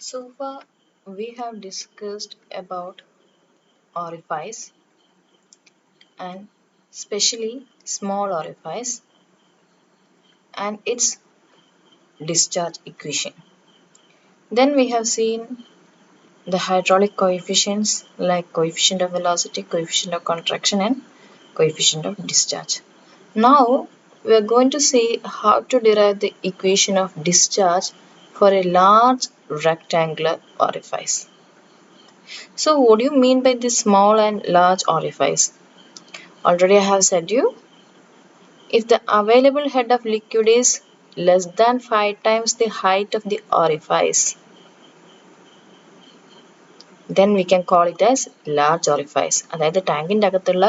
So far, we have discussed about orifice and especially small orifice and its discharge equation. Then we have seen the hydraulic coefficients like coefficient of velocity, coefficient of contraction and coefficient of discharge. Now we are going to see how to derive the equation of discharge for a large rectangular orifice. So what do you mean by this small and large orifice? Already I have said you, if the available head of liquid is less than 5 times the height of the orifice, then we can call it as large orifice. അതായത് ടാങ്കിൻ്റെ അകത്തുള്ള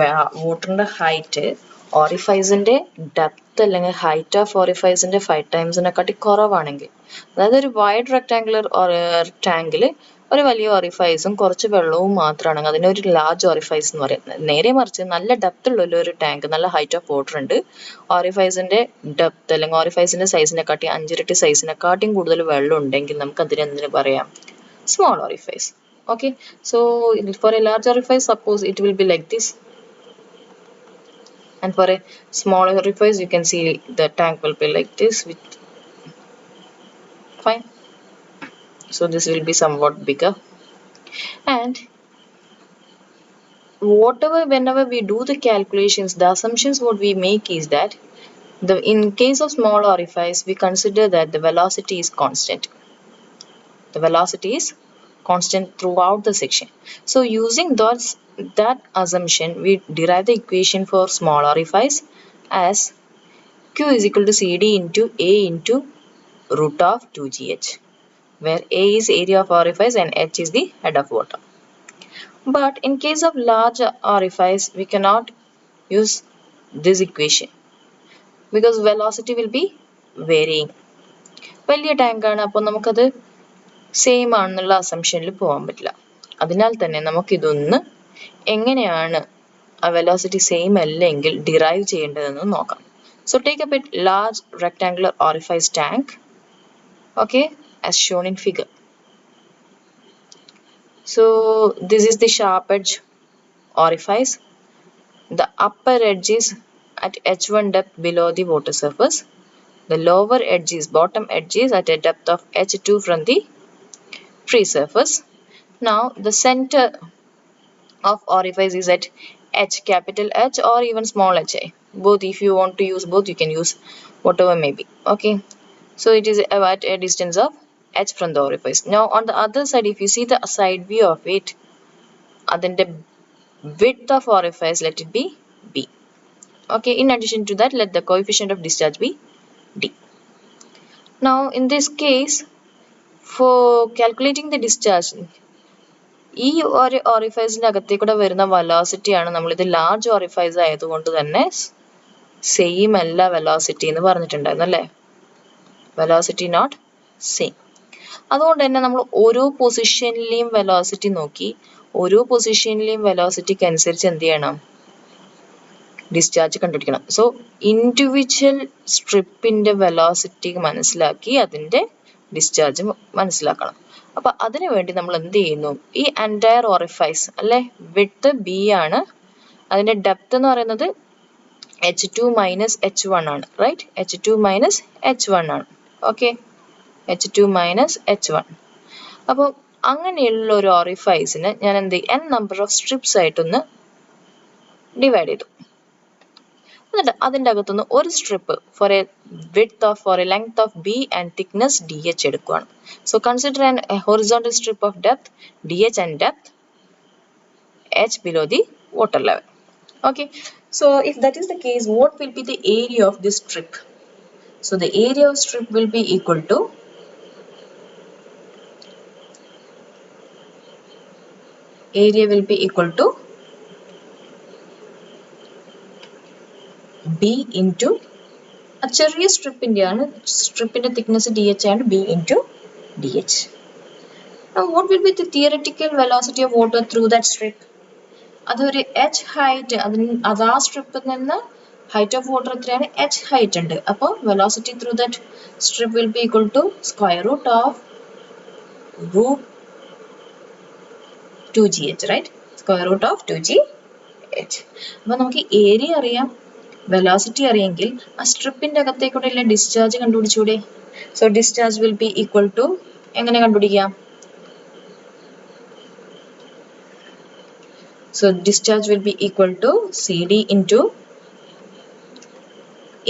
വാട്ടറിൻ്റെ height ഓറിഫൈസിൻ്റെ depth അല്ലെങ്കിൽ height of ഓറിഫൈസിൻ്റെ 5 ടൈംസിനെക്കാട്ടി കുറവാണെങ്കിൽ, അതായത് ഒരു wide rectangular ടാങ്കിൽ ഒരു വലിയ ഓറിഫൈസും കുറച്ച് വെള്ളവും മാത്രമാണെങ്കിൽ അതിനെ ഒരു ലാർജ് ഓറിഫൈസ് എന്ന് പറയുന്നത്. നേരെ മറിച്ച് നല്ല ഡെപ്ത് ഉള്ള ഒരു ടാങ്ക്, നല്ല ഹൈറ്റ് ഓഫ് വാട്ടർ ഉണ്ട്, ഓറിഫൈസിൻ്റെ ഡെപ്ത് അല്ലെങ്കിൽ ഓറിഫൈസിൻ്റെ സൈസിനെക്കാട്ടി 5 ഇരട്ടി സൈസിനെക്കാട്ടിയും കൂടുതൽ വെള്ളം ഉണ്ടെങ്കിൽ നമുക്ക് അതിന് എന്തിനു പറയാം? Small orifice. Okay, so for a large orifice, suppose it will be like this, and for a small orifice you can see the tank will be like this with fine. So this will be somewhat bigger, and whenever we do the calculations, the assumptions what we make is that in case of small orifice we consider that the velocity is constant. The velocity is constant throughout the section. So using that assumption, we derive the equation for small orifice as Q is equal to CD into A into root of 2GH, where A is area of orifice and H is the head of water. But in case of large orifice, we cannot use this equation because velocity will be varying. വലിയ ടാങ്കാണ്, അപ്പോൾ നമുക്കത് same ആണെന്നുള്ള അസംഷനിൽ പോകാൻ പറ്റില്ല. അതിനാൽ തന്നെ നമുക്കിതൊന്ന് എങ്ങനെയാണ് ആ വെലോസിറ്റി സെയിം അല്ലെങ്കിൽ ഡിറൈവ് ചെയ്യേണ്ടതെന്ന് നോക്കാം. So take a bit large rectangular orifice tank, okay, as shown in figure. So this is the sharp edge orifice. The upper edge is at h1 depth below the water surface. The lower edge is, bottom edge is at a depth of h2 from the free surface. Now the center of orifice is at H, capital H or even small h. Both, if you want to use both, you can use whatever may be. Okay, so it is at a distance of H from the orifice. Now on the other side, if you see the side view of it, then the width of orifice, let it be B. Okay, in addition to that, let the coefficient of discharge be D. Now in this case, for calculating the discharge, ഈ ഒരു ഓറിഫൈസിൻ്റെ അകത്തേക്കൂടെ വരുന്ന വെലോസിറ്റിയാണ് നമ്മളിത് large orifice ആയതുകൊണ്ട് തന്നെ same അല്ല velocity എന്ന് പറഞ്ഞിട്ടുണ്ടായിരുന്നു അല്ലേ? Velocity not same. അതുകൊണ്ട് തന്നെ നമ്മൾ ഓരോ പൊസിഷനിലെയും വെലോസിറ്റി നോക്കി ഓരോ പൊസിഷനിലെയും വെലോസിറ്റിക്ക് അനുസരിച്ച് എന്ത് ചെയ്യണം? ഡിസ്ചാർജ് കണ്ടുപിടിക്കണം. സോ ഇൻഡിവിജ്വൽ സ്ട്രിപ്പിൻ്റെ വെലോസിറ്റി മനസ്സിലാക്കി അതിൻ്റെ ഡിസ്ചാർജ് മനസ്സിലാക്കണം. അപ്പോൾ അതിനു വേണ്ടി നമ്മൾ എന്ത് ചെയ്യുന്നു? ഈ എൻറ്റയർ ഓറിഫൈസ് അല്ലേ, വിഡ്ത്ത് ബി ആണ്, അതിൻ്റെ ഡെപ്ത് എന്ന് പറയുന്നത് H2 മൈനസ് H1 ആണ്, റൈറ്റ്? H2 മൈനസ് H1 ആണ്. Okay, H2 minus H1. അപ്പോൾ അങ്ങനെയുള്ള ഒരു ഓറിഫൈസിന് ഞാൻ എന്ത് ചെയ്യും? n നമ്പർ ഓഫ് സ്ട്രിപ്സ് ആയിട്ടൊന്ന് ഡിവൈഡ് ചെയ്തു. എന്നിട്ട് അതിൻ്റെ അകത്തുനിന്ന് ഒരു strip for a width of for a length of B and thickness DH എടുക്കുകയാണ്. So consider a horizontal strip of depth DH and depth H below the water level. Okay, so if that is the case, what will be the area of this strip? So the area of strip will be equal to B into a ചെറിയ സ്ട്രിപ്പിൻ്റെ thickness DH and B into DH. Now what will be the theoretical velocity of water through that strip? അതൊരു H height, അത് ആ സ്ട്രിപ്പിൽ നിന്ന് height of water എത്രയാണ്? H height ഉണ്ട്. അപ്പോൾ velocity through that strip will be equal to square root of root 2gh, right? Square root of 2gh. അപ്പോൾ നമുക്ക് ഏരിയ അറിയാം, വെലോസിറ്റി അറിയെങ്കിൽ ആ സ്ട്രിപ്പിൻ്റെ അകത്തേക്കൂടെയുള്ള ഡിസ്ചാർജ് കണ്ടുപിടിച്ചൂടെ? So discharge will be equal to, എങ്ങനെ കണ്ടുപിടിക്കാം? So discharge will be equal to CD into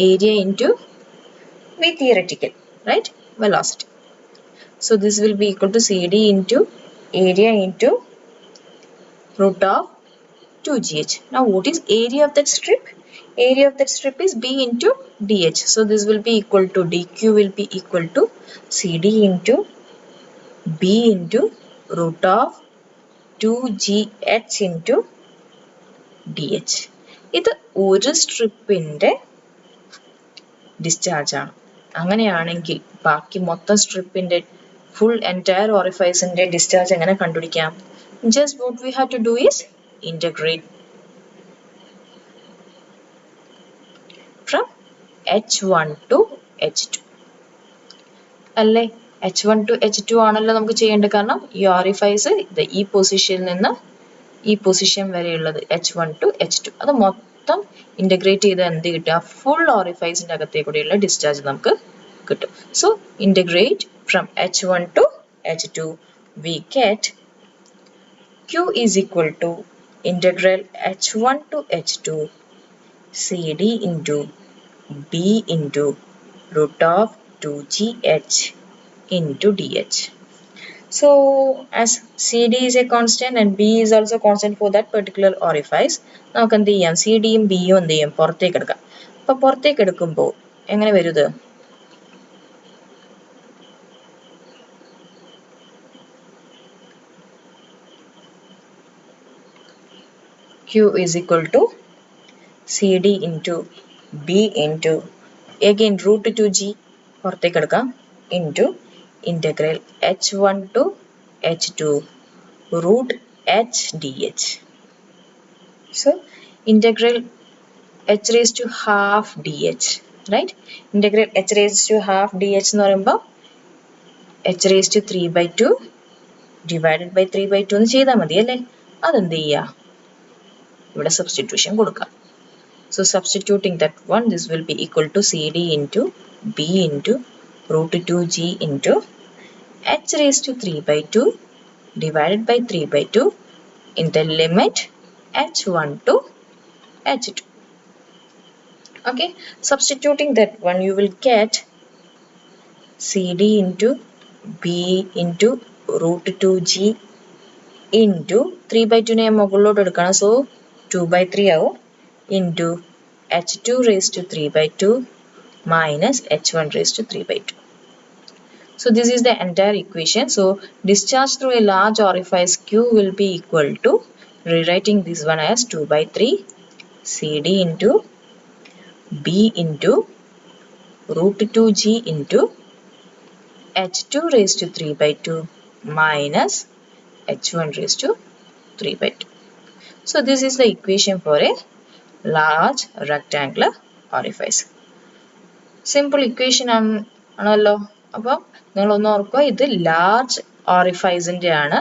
area into V theoretical, right? Velocity. So this will be equal to CD into area into root of 2gh. Now what is area of that strip? Area of that strip is B into dh. So this will be equal to dq will be equal to CD into B into root of 2gh into dh. ഇത് ഒരു സ്ട്രിപ്പിൻ്റെ discharge ആണ്. അങ്ങനെയാണെങ്കിൽ ബാക്കി മൊത്തം സ്ട്രിപ്പിൻ്റെ full entire ഓറിഫൈസിൻ്റെ discharge എങ്ങനെ കണ്ടുപിടിക്കാം? Just what we have to do is integrate from H1 to H2 അല്ലേ? H1 to H2 ആണല്ലോ നമുക്ക് ചെയ്യേണ്ടത്. കാരണം ഈ ഓറിഫൈസ് ഈ പൊസിഷനിൽ നിന്ന് ഈ പൊസിഷൻ വരെയുള്ളത് H1 to H2, അത് മൊത്തം ഇൻ്റഗ്രേറ്റ് ചെയ്ത് എന്ത് കിട്ടുക? ഫുൾ ഓറിഫൈസിൻ്റെ അകത്തേക്കൂടെയുള്ള ഡിസ്ചാർജ് നമുക്ക് കിട്ടും. So integrate from H1 to H2 we get Q is equal to integral H1 to H2 CD into B into root of 2gh into dh. So as CD is a constant and B is also constant for that particular orifice, നമുക്ക് എന്ത് ചെയ്യാം? CDയും Bയും എന്ത് ചെയ്യാം? പുറത്തേക്ക് എടുക്കാം. അപ്പോൾ പുറത്തേക്ക് എടുക്കുമ്പോൾ എങ്ങനെ വരും ഇത്? Q is equal to CD into B into again root 2g പുറത്തേക്ക് എടുക്കാം into integral H1 to H2 root h dh. So integral h raised to half dh, right? Integral h raised to half dh എന്ന് പറയുമ്പോൾ h raised to 3/2 divided by 3/2 എന്ന് ചെയ്താൽ മതി അല്ലേ? അതെന്ത് ചെയ്യുക? ഇവിടെ സബ്സ്റ്റിറ്റ്യൂഷൻ കൊടുക്കാം. So substituting that one, this will be equal to CD into B into root 2g into h raised to 3/2 divided by 3/2 in the limit h1 to h2. Okay, substituting that one, you will get CD into B into root 2g into 3/2 നെ മുകളിലോട്ട് എടുക്കണം. So 2/3 ആവും into h2 raised to 3/2 minus h1 raised to 3/2. So this is the entire equation. So discharge through a large orifice Q will be equal to, rewriting this one as 2/3 CD into B into root 2g into h2 raised to 3/2 minus h1 raised to 3/2. So this is the equation for a large rectangular orifice. Simple equation ആണല്ലോ. അപ്പം നിങ്ങളൊന്ന് ഓർക്കുക, ഇത് large ഓറിഫൈസിൻ്റെ ആണ്.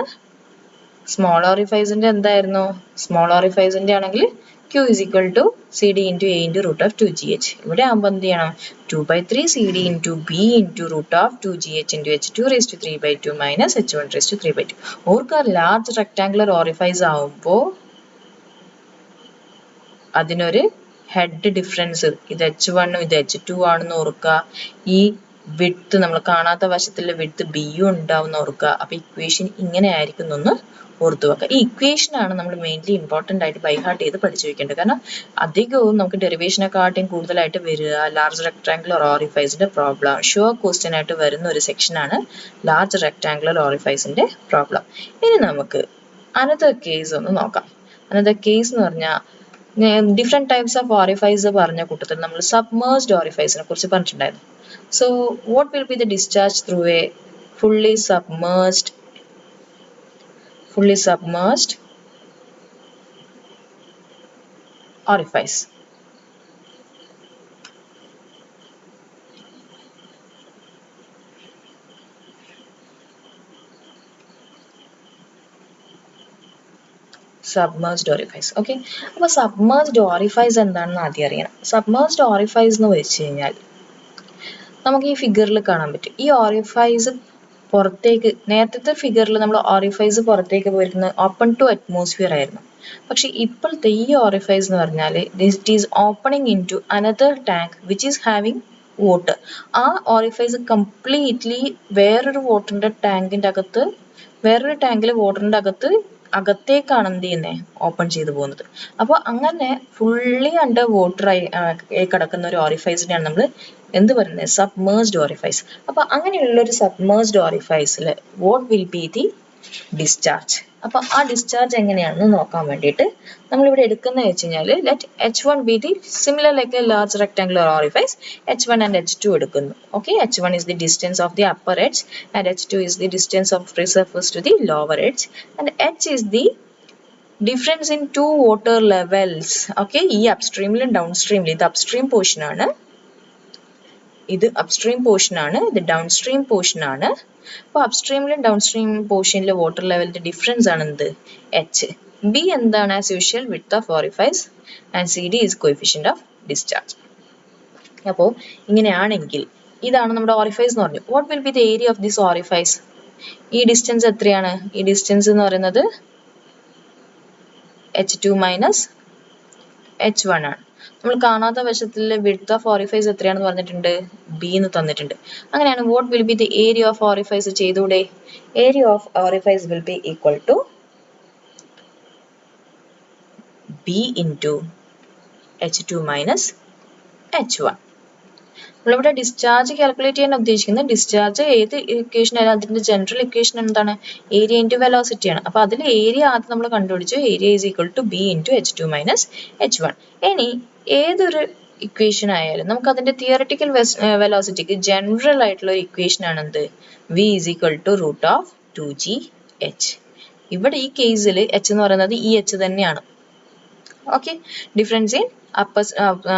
Small ഓറിഫൈസിൻ്റെ എന്തായിരുന്നു? Small ഓറിഫൈസിൻ്റെ ആണെങ്കിൽ Q is equal to CD into A into root of 2gh. ഇവിടെ ആകുമ്പോൾ എന്ത് ചെയ്യണം? 2/3 CD into B into root of 2gh into h2 raised to 3/2 minus h1 raised to 3/2. ഓർക്കുക, ലാർജ് റെക്ടാങ്കുലർ ഓറിഫൈസ് ആവുമ്പോൾ അതിനൊരു head difference, ഇത് H1 ഇത് H2 ആണെന്ന് ഓർക്കുക. ഈ വിഡ്ത്ത്, നമ്മൾ കാണാത്ത വശത്തിലെ വിഡ്ത്ത് ബിയും ഉണ്ടാവുന്ന ഓർക്കുക. അപ്പോൾ ഇക്വേഷൻ ഇങ്ങനെ ആയിരിക്കും എന്നൊന്ന് ഓർത്തു വെക്കുക. ഈ ഇക്വേഷനാണ് നമ്മൾ മെയിൻലി ഇമ്പോർട്ടൻ്റ് ആയിട്ട് ബൈ ഹാർട്ട് ചെയ്ത് പഠിച്ചു വെക്കേണ്ടത്. കാരണം അധികവും നമുക്ക് ഡെറിവേഷനെക്കാട്ടിയും കൂടുതലായിട്ട് വരിക ലാർജ് റെക്ടാങ്കുലർ ഓറിഫൈസിൻ്റെ പ്രോബ്ലം. ഷുവർ ക്വസ്റ്റ്യൻ ആയിട്ട് വരുന്ന ഒരു സെക്ഷനാണ് ലാർജ് റെക്ടാങ്കുലർ ഓറിഫൈസിൻ്റെ പ്രോബ്ലം. ഇനി നമുക്ക് അനദർ കേസ് ഒന്ന് നോക്കാം. അനദർ കേസ് എന്ന് പറഞ്ഞാൽ ഡിഫറെൻറ്റ് ടൈപ്സ് ഓഫ് ഓറിഫൈസ് പറഞ്ഞ കൂട്ടത്തിൽ നമ്മൾ സബ്മേർജ്ഡ് ഓറിഫൈസിനെ കുറിച്ച് പറഞ്ഞിട്ടുണ്ടായിരുന്നു. So what will B the discharge through A fully submerged orifice? submerged orifice. Okay, അപ്പോൾ submerged orifice എന്താണെന്ന് ആദ്യം അറിയണം. Submerged orifice എന്ന് വെച്ച് കഴിഞ്ഞാൽ നമുക്ക് ഈ ഫിഗറിൽ കാണാൻ പറ്റും. ഈ ഓറിഫൈസ് പുറത്തേക്ക്, നേരത്തെ ഫിഗറിൽ നമ്മൾ ഓറിഫൈസ് പുറത്തേക്ക് പോയിരുന്നത് ഓപ്പൺ ടു അറ്റ്മോസ്ഫിയർ ആയിരുന്നു. പക്ഷെ ഇപ്പോഴത്തെ ഈ ഓറിഫൈസ് എന്ന് പറഞ്ഞാൽ it is opening in to another tank which is having water. ആ ഓറിഫൈസ് കംപ്ലീറ്റ്ലി വേറൊരു വാട്ടറിന്റെ ടാങ്കിന്റെ അകത്ത്, വേറൊരു ടാങ്കിൽ വാട്ടറിന്റെ അകത്തേക്കാണ് എന്ത് ചെയ്യുന്നത്, ഓപ്പൺ ചെയ്തു പോകുന്നത്. അപ്പോൾ അങ്ങനെ ഫുള്ളി അണ്ടർ വാട്ടർ ആയി കിടക്കുന്ന ഒരു ഓറിഫൈസിനെയാണ് നമ്മൾ എന്ത് പറയുന്നത്, സബ്മേർജ്ഡ് ഓറിഫൈസ്. അപ്പോൾ അങ്ങനെയുള്ള ഒരു സബ്മേർജ്ഡ് ഓറിഫൈസിൽ what will be the discharge. അപ്പോൾ ആ ഡിസ്ചാർജ് എങ്ങനെയാണെന്ന് നോക്കാൻ വേണ്ടിയിട്ട് നമ്മളിവിടെ എടുക്കുന്നത് വെച്ച് കഴിഞ്ഞാൽ let H1 be the similar like A large rectangular orifice. H1 and H2 എടുക്കുന്നു. Okay, H1 is the distance of the upper edge and H2 is the distance of free surface to the lower edge and H is the difference in two water levels. Okay, ഈ അപ്സ്ട്രീമിലും ഡൗൺസ്ട്രീമിലും ഇത് upstream portion ആണ്, ഇത് upstream portion ആണ്, ഇത് downstream portion ആണ്. അപ്പോൾ അപ്സ്ട്രീമിലും downstream പോർഷനിലെ water ലെവലിന്റെ difference ആണ് എന്ത്, എച്ച്. ബി എന്താണ്, as usual width of orifice and C D is coefficient of discharge. അപ്പോൾ ഇങ്ങനെയാണെങ്കിൽ ഇതാണ് നമ്മുടെ ഓറിഫൈസ് എന്ന് പറഞ്ഞു. What will B the area of this orifice? ഈ ഡിസ്റ്റൻസ് എത്രയാണ്? ഈ ഡിസ്റ്റൻസ് എന്ന് പറയുന്നത് H2 മൈനസ് H1 ആണ്. നമ്മൾ കാണാത്ത വശത്തിലെ വിഡ്ത്ത് ഓഫ് ഓറിഫൈസ് എത്രയാണെന്ന് പറഞ്ഞിട്ടുണ്ട്, ബി എന്ന് തന്നിട്ടുണ്ട്. അങ്ങനെയാണ് what will be the area of orifice ചെയ്തൂടെ? Area of orifice will be equal to B into H2 minus H1. നമ്മളിവിടെ ഡിസ്ചാർജ് കാൽക്കുലേറ്റ് ചെയ്യാൻ ഉദ്ദേശിക്കുന്നത്, ഡിസ്ചാർജ് ഏത് ഇക്വേഷൻ ആയാലും അതിന്റെ ജനറൽ ഇക്വേഷൻ എന്താണ്, ഏരിയ ഇൻറ്റു വെലോസിറ്റി ആണ്. അപ്പോൾ അതിൽ ഏരിയ ആദ്യം നമ്മൾ കണ്ടുപിടിച്ചു, area is equal to B into H2 minus H1. ഇനി ഏതൊരു ഇക്വേഷൻ ആയാലും നമുക്ക് അതിന്റെ തിയററ്റിക്കൽ വെലോസിറ്റിക്ക് ജനറൽ ആയിട്ടുള്ള ഒരു ഇക്വേഷൻ ആണ് എന്ത്, v is equal to root of 2gh. ഇവിടെ ഈ കേസിൽ h എന്ന് പറയുന്നത് ഈ h തന്നെയാണ്. Okay, difference in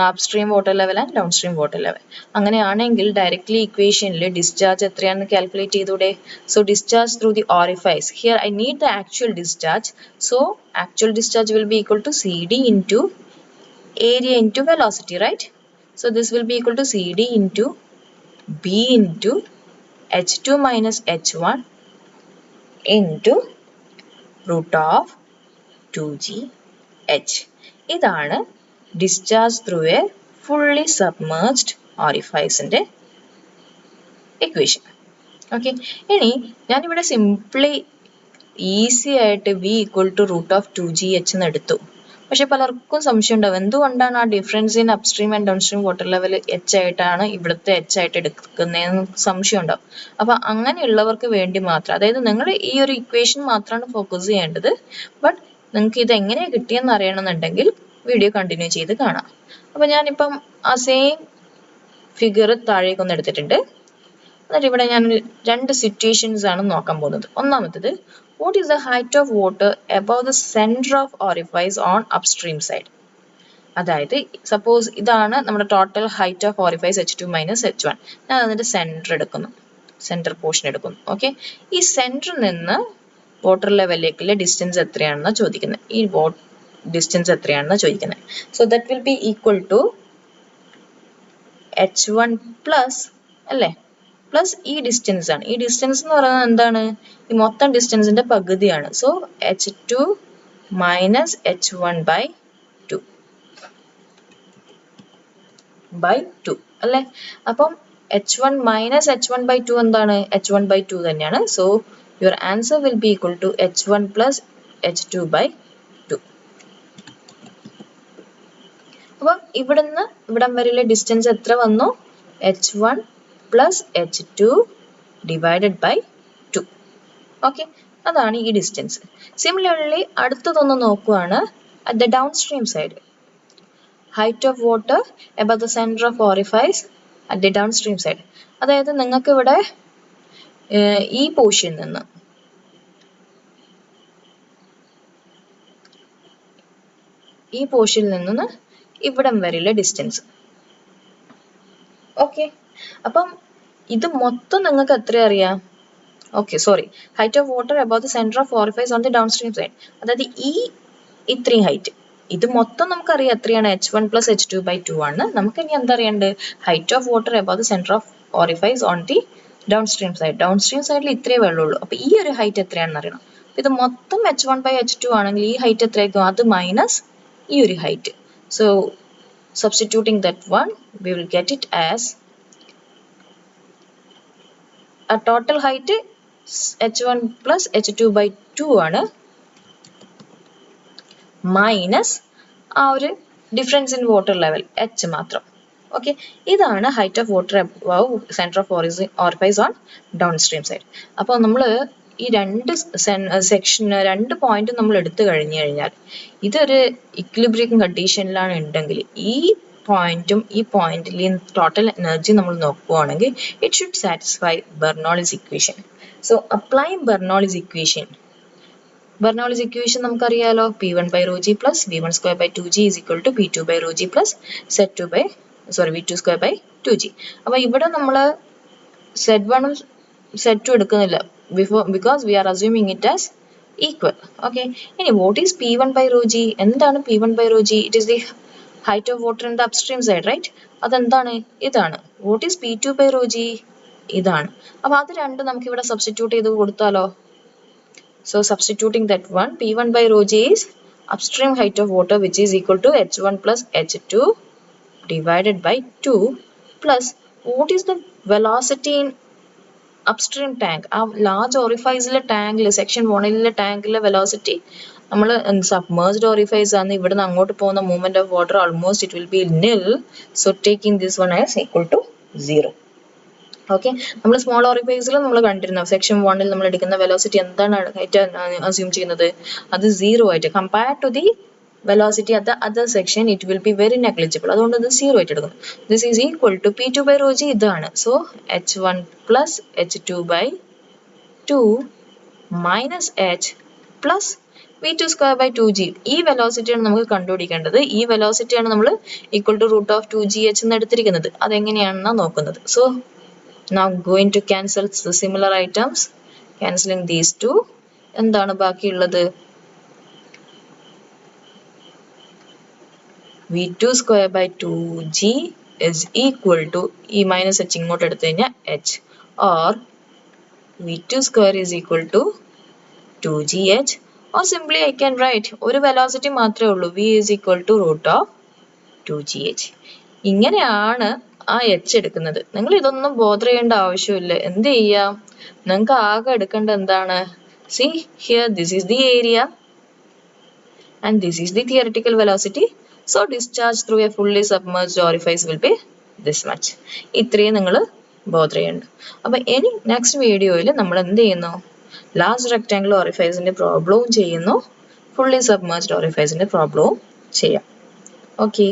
upstream water level and downstream water level. അങ്ങനെയാണെങ്കിൽ ഡയറക്ട്ലി ഇക്വേഷനിൽ ഡിസ്ചാർജ് എത്രയാണെന്ന് കാൽക്കുലേറ്റ് ചെയ്തൂടെ? So discharge through the orifice, here I need the actual discharge. So actual discharge will be equal to CD into area into velocity, right? So this will be equal to CD into B into H2 minus H1 into root of 2gh. ഇതാണ് discharge through a fully submerged ഓറിഫൈസിന്റെ equation. Okay, ഇനി ഞാനിവിടെ simply easy ആയിട്ട് v equal to root of 2gh എന്ന് എടുത്തു. പക്ഷെ പലർക്കും സംശയം ഉണ്ടാവും, എന്തുകൊണ്ടാണ് ആ difference in upstream and downstream water level H ആയിട്ടാണ് ഇവിടുത്തെ എച്ച് ആയിട്ട് എടുക്കുന്നതെന്ന് സംശയം ഉണ്ടാവും. അപ്പൊ അങ്ങനെയുള്ളവർക്ക് വേണ്ടി മാത്രം, അതായത് നിങ്ങൾ ഈ ഒരു ഇക്വേഷൻ മാത്രമാണ് ഫോക്കസ് ചെയ്യേണ്ടത്. ബട്ട് നിങ്ങൾക്ക് ഇത് എങ്ങനെയാണ് കിട്ടിയെന്ന് അറിയണമെന്നുണ്ടെങ്കിൽ വീഡിയോ കണ്ടിന്യൂ ചെയ്ത് കാണാം. അപ്പൊ ഞാനിപ്പം ആ സെയിം ഫിഗർ താഴേക്കൊന്ന് എടുത്തിട്ടുണ്ട്. എന്നിട്ട് ഇവിടെ ഞാൻ രണ്ട് സിറ്റുവേഷൻസ് ആണ് നോക്കാൻ പോകുന്നത്. ഒന്നാമത്തേത്, what is the height of water above the center of orifice on upstream side? അതായത് സപ്പോസ് ഇതാണ് നമ്മുടെ total height of orifice H2 minus H1. ഞാൻ അതിന്റെ സെന്റർ എടുക്കുന്നു, സെന്റർ പോർഷൻ എടുക്കുന്നു. ഓക്കെ, ഈ സെന്ററിൽ നിന്ന് വാട്ടർ ലെവലിലേക്കുള്ള ഡിസ്റ്റൻസ് എത്രയാണെന്ന് ചോദിക്കുന്നത്, ഈ ഡിസ്റ്റൻസ് എത്രയാണെന്ന് ചോദിക്കുന്നത്. So that will be equal to H1 plus അല്ലേ, പ്ലസ് ഈ ഡിസ്റ്റൻസ് ആണ്. ഈ ഡിസ്റ്റൻസ് എന്ന് പറയുന്നത് എന്താണ്, ഈ മൊത്തം ഡിസ്റ്റൻസിന്റെ പകുതിയാണ്. So H2 minus H1 by 2 അല്ലേ. അപ്പം H1 മൈനസ് H1 ബൈ 2 എന്താണ്, H1 ബൈ 2 തന്നെയാണ്. So your answer will be equal to H1 plus H2 by 2. അപ്പം ഇവിടുന്ന് ഇവിടം വരെയുള്ള ഡിസ്റ്റൻസ് എത്ര വന്നു, H1 plus H2 divided by 2. Okay, അതാണ് ഈ ഡിസ്റ്റൻസ്. സിമിലർലി അടുത്തതൊന്ന് നോക്കുവാണ്, at the Dawn stream side, height of water above the centre of orifice at the Dawn stream side. അതായത് നിങ്ങൾക്ക് ഇവിടെ ഈ പോർഷനിൽ നിന്ന് ഇവിടം വരെയുള്ള ഡിസ്റ്റൻസ്. ഓക്കെ, അപ്പം ഇത് മൊത്തം നിങ്ങൾക്ക് എത്ര അറിയാം, okay sorry, height of water about the centre of orifice on the down stream side. അതായത് ഈ ഇത്രയും ഹൈറ്റ്. ഇത് മൊത്തം നമുക്കറിയാം എത്രയാണ്, h1 plus h2 by 2 ആണ്. നമുക്ക് ഇനി എന്താ അറിയേണ്ടത്, height of water above the center of orifice on the downstream side. Downstream സൈഡിൽ ഇത്രയേ വെള്ളമുള്ളൂ. അപ്പോൾ ഈ ഒരു ഹൈറ്റ് എത്രയാണെന്ന് അറിയണം. ഇത് മൊത്തം h1 by h2 ആണെങ്കിൽ ഈ ഹൈറ്റ് എത്രയായിരിക്കും, അത് മൈനസ് ഈ ഒരു height. So substituting that one, we will get it as a total height h1 plus h2 by 2 ആണ്, മൈനസ് ആ ഒരു difference in water level H മാത്രം. ഓക്കെ, ഇതാണ് height of water above centre of orifice on down stream side. അപ്പോൾ നമ്മൾ ഈ രണ്ട് രണ്ട് പോയിന്റും നമ്മൾ എടുത്തു കഴിഞ്ഞാൽ ഇതൊരു ഇക്വിലിബ്രിയം കണ്ടീഷനിലാണ് ഉണ്ടെങ്കിൽ ഈ പോയിന്റും ഈ പോയിന്റിലെയും ടോട്ടൽ എനർജി നമ്മൾ നോക്കുകയാണെങ്കിൽ it should satisfy Bernoulli's equation. So applying Bernoulli's equation, Bernoulli's equation നമുക്കറിയാലോ, P1 by rho g plus V1 square by 2g is equal to P2 by rho g plus V2 square by 2g. അപ്പോൾ ഇവിടെ നമ്മൾ Z1 ഉം Z2 എടുക്കുന്നില്ല, because we are assuming it as equal. Okay, ഇനി what is P1 by rho g? എന്താണ് P1 by rho g? It is the height of water in the upstream side, right? അതെന്താണ്, ഇതാണ്. What is P2 by rho g? ഇതാണ്. അപ്പോൾ അത് രണ്ടും നമുക്ക് ഇവിടെ സബ്സ്റ്റിറ്റ്യൂട്ട് ചെയ്ത് കൊടുത്താലോ. So substituting that one, P1 by rho g is upstream height of water, which is equal to h1 plus h2 divided by 2 plus what is the velocity in upstream tank? ആ large orifice ടാങ്കിലെ section 1 ടാങ്കിലെ velocity, നമ്മൾ submerged orifice ആണ്, ഇവിടുന്ന് അങ്ങോട്ട് പോകുന്ന movement of water almost it will B nil. So taking this one as equal to 0. Okay, നമ്മൾ small ഓറിഫൈസിൽ നമ്മൾ കണ്ടിരുന്ന section 1 നമ്മൾ എടുക്കുന്ന വെലോസിറ്റി എന്താണ് അസ്യൂം ചെയ്യുന്നത്, അത് 0 ആയിട്ട്, compare to the velocity at the other section it will be very negligible. അതുകൊണ്ട് അത് 0 ആയിട്ട് എടുക്കുന്നു. This is equal to P2 by rho g ഇതാണ്. സോ h1 plus h2 by 2 minus h plus V2 square by 2g. ഈ വെലോസിറ്റിയാണ് നമുക്ക് കണ്ടുപിടിക്കേണ്ടത്. ഈ വെലോസിറ്റിയാണ് നമ്മൾ equal to root of 2gh എന്ന് എടുത്തിരിക്കുന്നത്. അതെങ്ങനെയാണെന്നാണ് നോക്കുന്നത്. So now going to cancel the similar items, cancelling these two, എന്താണ് ബാക്കിയുള്ളത്, V2 square by 2g is equal to ഈ മൈനസ് h ഇങ്ങോട്ട് എടുത്തു കഴിഞ്ഞാൽ h, or V2 square is equal to 2gh, or simply I can write ഒരു velocity മാത്രമേ ഉള്ളൂ, v is equal to root of 2gh. ഇങ്ങനെയാണ് ആ എച്ച് എടുക്കുന്നത്. നിങ്ങൾ ഇതൊന്നും ബോധർ ചെയ്യേണ്ട ആവശ്യമില്ല. എന്ത് ചെയ്യാം, നിങ്ങൾക്ക് ആകെ എടുക്കേണ്ട എന്താണ്, see here this is the area and this is the theoretical velocity. So discharge through a fully submerged orifice will be this much. ഇത്രയും നിങ്ങൾ ബോധർ ചെയ്യണ്ട. അപ്പൊ ഇനി നെക്സ്റ്റ് വീഡിയോയിൽ നമ്മൾ എന്ത് ചെയ്യുന്നു, ലാർജ് റെക്ടാംഗുലർ ഓറിഫൈസിന്റെ പ്രോബ്ലവും ചെയ്യുന്നു, ഫുള്ളി സബ്മേർജ്ഡ് ഓറിഫൈസിന്റെ പ്രോബ്ലവും ചെയ്യാം. ഓക്കെ.